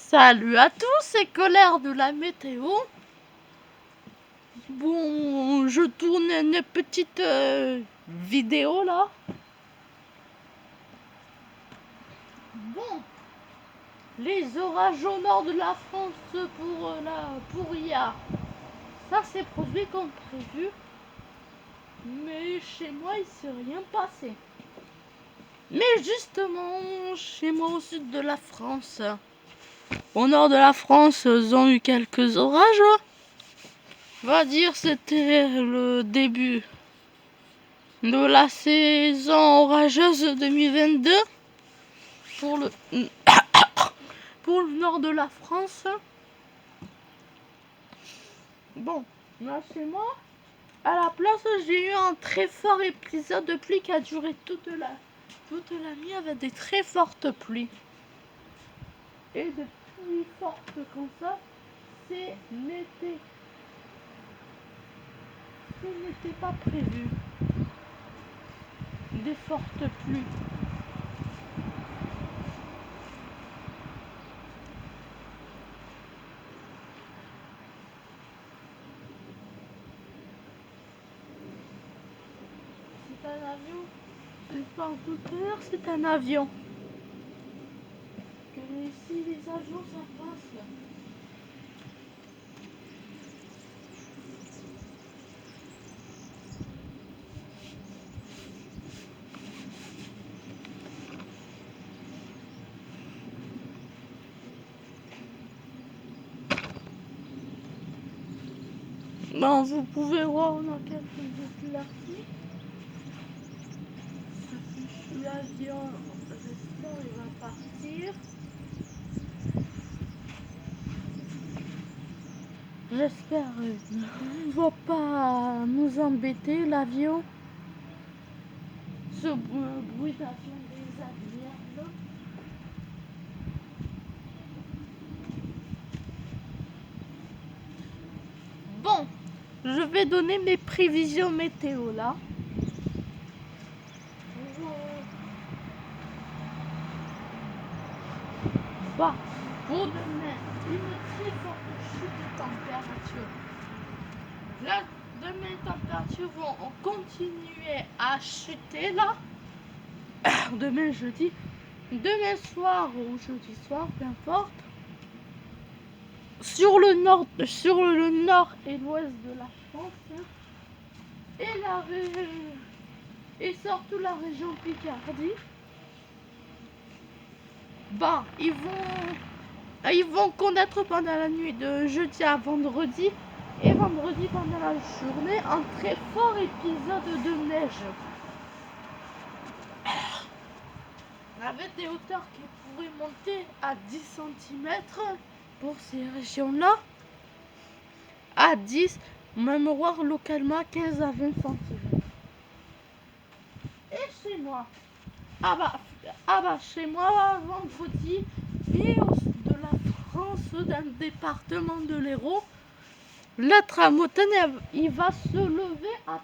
Salut à tous, c'est Colère de la météo. Bon, je tourne une petite vidéo là. Bon, les orages au nord de la France pour hier, ça s'est produit comme prévu. Mais chez moi, il s'est rien passé. Mais justement, chez moi au sud de la France, au nord de la France, ils ont eu quelques orages. On va dire c'était le début de la saison orageuse 2022 pour le, pour le nord de la France. Bon, là chez moi, à la place, j'ai eu un très fort épisode de pluie qui a duré toute la nuit avec des très fortes pluies. Et de pluies fortes comme ça, c'est l'été. Ce n'était pas prévu. Des fortes pluies. C'est un avion. Je parle tout à l'heure, c'est un avion. Et ici, les avions, ça passe. Bon, vous pouvez voir dans quelques l'article. L'avion, j'espère, il va partir. J'espère qu'il ne va pas nous embêter, l'avion. Ce bruit d'avion des avions là. Bon, je vais donner mes prévisions météo là. Bah, pour demain, une très forte chute de température. Là, demain, les températures vont continuer à chuter là. Demain jeudi, demain soir ou jeudi soir, peu importe. Sur le nord et l'ouest de la France et surtout la région Picardie, bah ils vont connaître pendant la nuit de jeudi à vendredi et vendredi pendant la journée un très fort épisode de neige. Avec des hauteurs qui pourraient monter à 10 cm pour ces régions-là, à 10, même voir localement 15 à 20 cm. Et chez moi, chez moi, vendredi, et au sud de la France, dans le département de l'Hérault, la tramontane, il va se lever en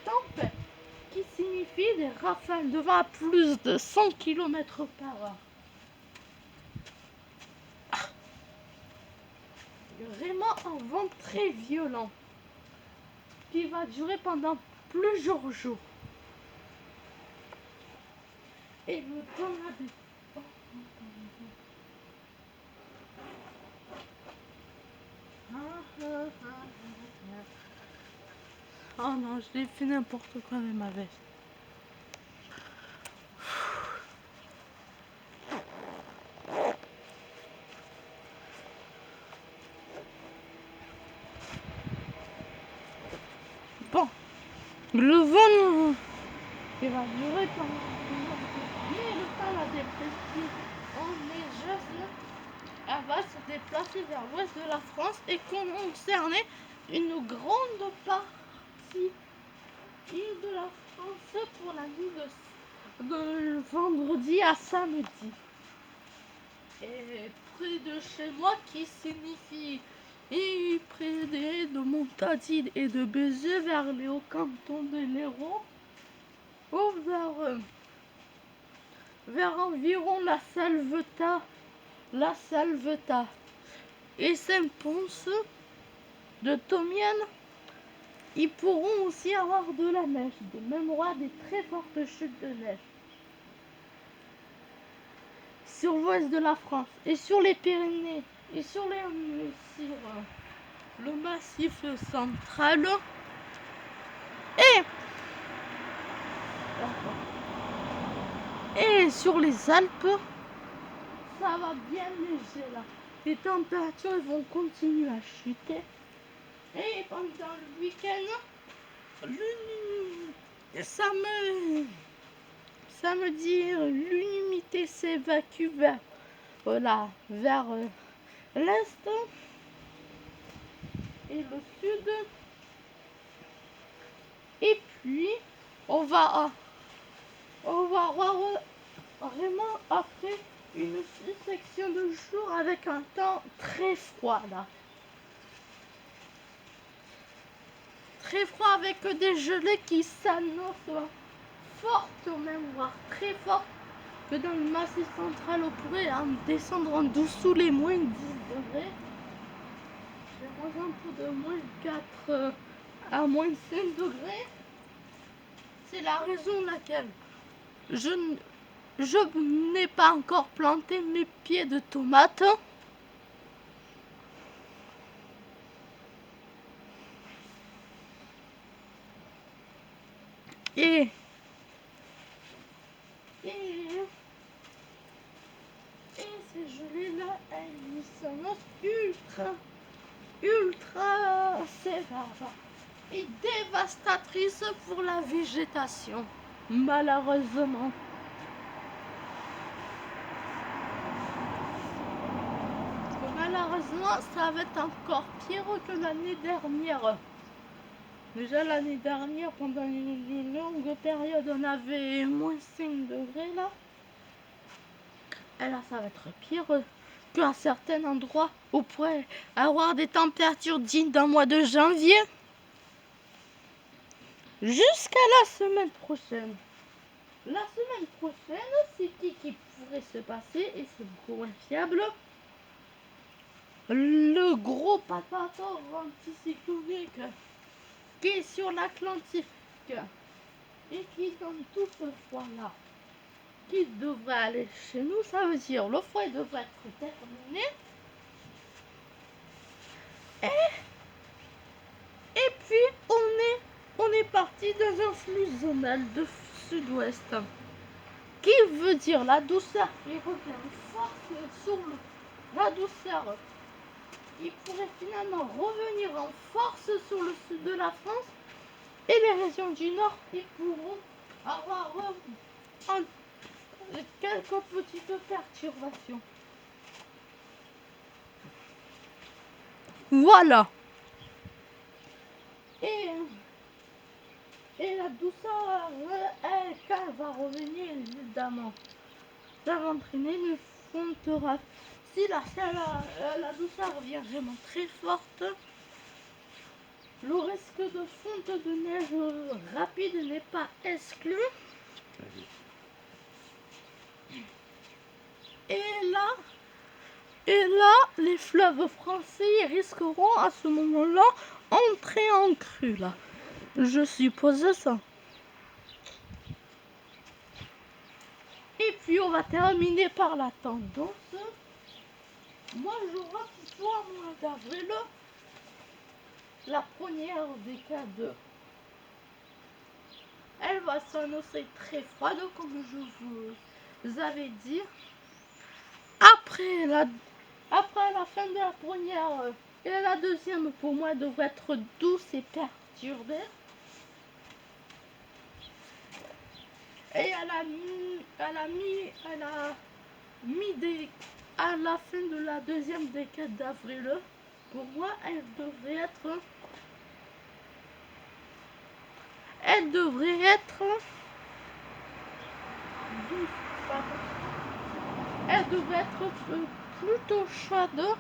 tempête, qui signifie des rafales de vent à plus de 100 km par heure. Vraiment un vent très violent qui va durer pendant plusieurs jours. Et le temps a des... Oh non, je l'ai fait n'importe quoi avec ma veste. Bon, le vent il va durer pendant... Mais le temps la dépression neigeuse, elle va se déplacer vers l'ouest de la France et concerner une grande partie de la France pour la nuit de vendredi à samedi. Et près de chez moi qui signifie près de Montadine et de Béziers vers les hauts cantons de l'Hérault ou vers environ la Salvetat la Salvetat et Saint-Pons de Thomienne, ils pourront aussi avoir de la neige, même avoir des très fortes chutes de neige sur l'ouest de la France et sur les Pyrénées et sur le massif central et sur les Alpes, ça va bien neiger là. Les températures vont continuer à chuter. Et pendant le week-end, samedi, l'humidité s'évacue vers l'est et le sud. Et puis, on va avoir vraiment après une section de jour avec un temps très froid là. Très froid avec des gelées qui s'annoncent fortes, même voire très fortes, que dans le massif central on pourrait descendre en dessous les moins 10 degrés. Par exemple de moins 4 à moins 5 degrés. C'est la raison laquelle je n'ai pas encore planté mes pieds de tomates. Et ces gelées-là, elles s'annoncent ultra sévères et dévastatrices pour la végétation, malheureusement. Malheureusement, ça va être encore pire que l'année dernière. Déjà l'année dernière, pendant une longue période, on avait moins 5 degrés là. Et là, ça va être pire qu'à certains endroits où on pourrait avoir des températures dignes d'un mois de janvier. Jusqu'à la semaine prochaine. La semaine prochaine, c'est qui pourrait se passer, et c'est beaucoup moins fiable. Le gros pataton anticyclonique qui est sur l'Atlantique et qui donne tout ce froid là, qui devrait aller chez nous, ça veut dire le froid devrait être terminé. Et puis on est parti dans un flux zonal de sud-ouest, qui veut dire la douceur qui revient force sur la douceur. Il pourrait finalement revenir en force sur le sud de la France, et les régions du nord, ils pourront avoir quelques petites perturbations. Voilà. Et la douceur, elle, quand elle va revenir, évidemment, ça va entraîner une fonte rapide. Si la douceur vient vraiment très forte, le risque de fonte de neige rapide n'est pas exclu. Et là, les fleuves français risqueront à ce moment-là entrer en crue là. Je suppose ça. Et puis on va terminer par la tendance. Moi je vois plutôt à mois d'avril la première décade. Elle va s'annoncer très froide, comme je vous avais dit. Après la fin de la première et la deuxième, pour moi, devrait être douce et perturbée. Et à la fin de la deuxième décade d'avril, pour moi, elle devrait être douce. Elle devrait être plutôt chaude,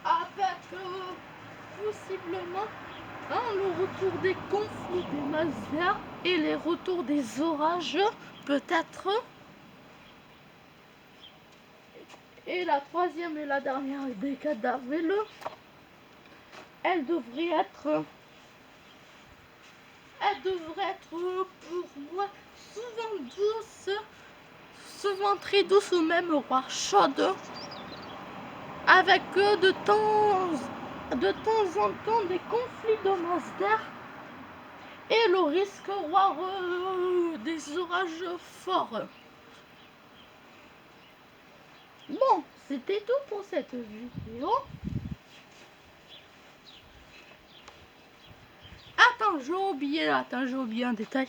avec possiblement le retour des conflits des masses d'air et les retours des orages, peut-être. Et la troisième et la dernière décade d'avril, elle devrait être pour moi souvent douce, souvent très douce ou même chaude, avec de temps en temps des conflits de masse d'air et le risque d'avoir des orages forts. Bon, c'était tout pour cette vidéo. Attends, j'ai oublié un détail.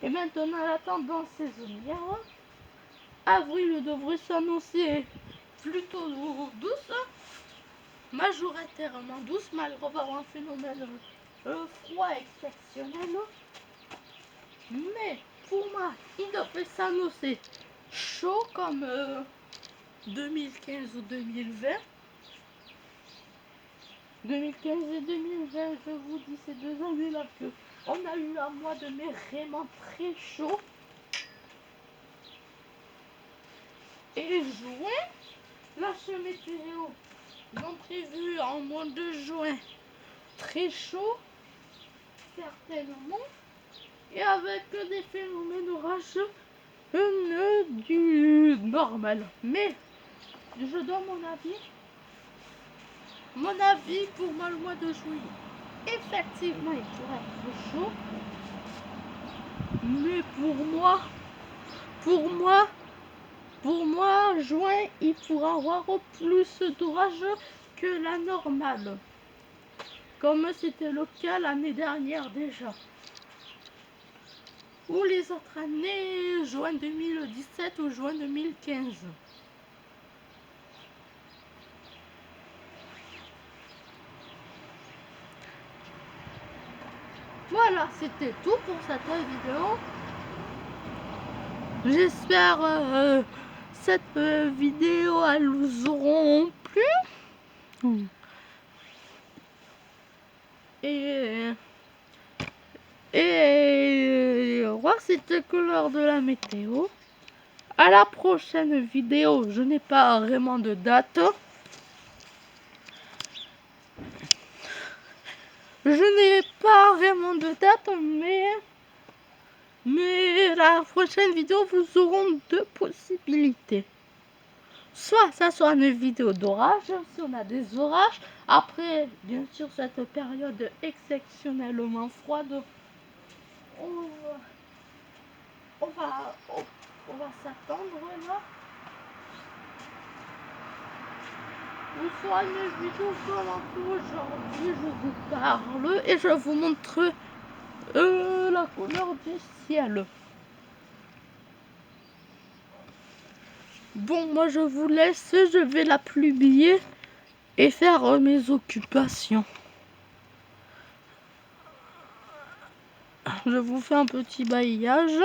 Et maintenant, la tendance saisonnière. Avril devrait s'annoncer plutôt douce, majoritairement douce, malgré un phénomène froid exceptionnel. Mais pour moi, il devrait s'annoncer chaud comme 2015 ou 2020. 2015 et 2020, je vous dis, ces 2 années-là que on a eu un mois de mai vraiment très chaud. Et juin, la météo, ils ont prévu en mois de juin très chaud, certainement, et avec des phénomènes orageux du normal. Mais je donne mon avis. Mon avis pour moi, le mois de juillet, effectivement, il pourrait être chaud. Mais pour moi, juin, il pourra avoir plus d'orage que la normale. Comme c'était le cas l'année dernière déjà. Ou les autres années, juin 2017 ou juin 2015. Voilà, c'était tout pour cette vidéo. J'espère cette vidéo elle vous aura plu. Et voilà, c'était que l'heure de la météo. À la prochaine vidéo, je n'ai pas vraiment de date. Je n'ai pas vraiment de date, mais la prochaine vidéo, vous aurez 2 possibilités. Soit ça soit une vidéo d'orage, si on a des orages. Après, bien sûr, cette période exceptionnellement froide, on va s'attendre là. Ou soit une vidéo comme aujourd'hui, je vous parle et je vous montre la couleur du ciel. Bon, moi je vous laisse, je vais la publier et faire mes occupations. Je vous fais un petit bailliage.